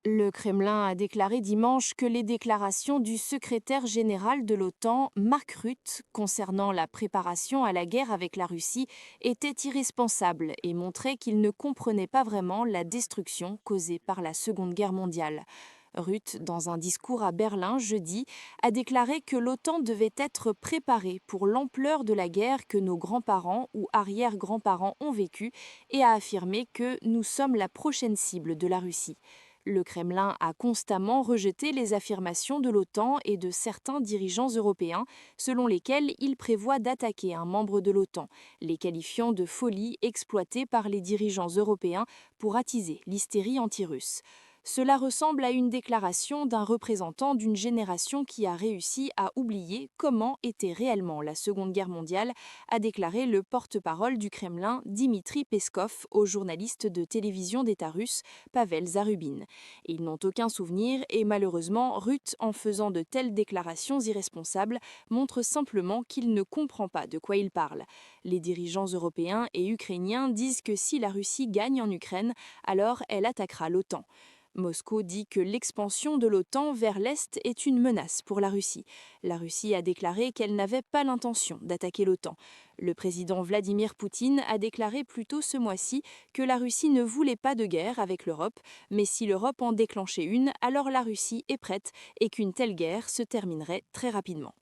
Le Kremlin a déclaré dimanche que les déclarations du secrétaire général de l'OTAN, Mark Rutte, concernant la préparation à la guerre avec la Russie étaient irresponsables et montraient qu'il ne comprenait pas vraiment la destruction causée par la Seconde Guerre mondiale. Rutte, dans un discours à Berlin jeudi, a déclaré que l'OTAN devait être préparée pour l'ampleur de la guerre que nos grands-parents ou arrière-grands-parents ont vécue et a affirmé que nous sommes la prochaine cible de la Russie. Le Kremlin a constamment rejeté les affirmations de l'OTAN et de certains dirigeants européens, selon lesquels il prévoit d'attaquer un membre de l'OTAN, les qualifiant de folie exploitée par les dirigeants européens pour attiser l'hystérie anti-russe. Cela ressemble à une déclaration d'un représentant d'une génération qui a réussi à oublier comment était réellement la Seconde Guerre mondiale, a déclaré le porte-parole du Kremlin Dimitri Peskov au journaliste de télévision d'État russe Pavel Zarubin. Ils n'ont aucun souvenir et malheureusement, Rutte, en faisant de telles déclarations irresponsables, montre simplement qu'il ne comprend pas de quoi il parle. Les dirigeants européens et ukrainiens disent que si la Russie gagne en Ukraine, alors elle attaquera l'OTAN. Moscou dit que l'expansion de l'OTAN vers l'Est est une menace pour la Russie. La Russie a déclaré qu'elle n'avait pas l'intention d'attaquer l'OTAN. Le président Vladimir Poutine a déclaré plus tôt ce mois-ci que la Russie ne voulait pas de guerre avec l'Europe, mais si l'Europe en déclenchait une, alors la Russie est prête et qu'une telle guerre se terminerait très rapidement.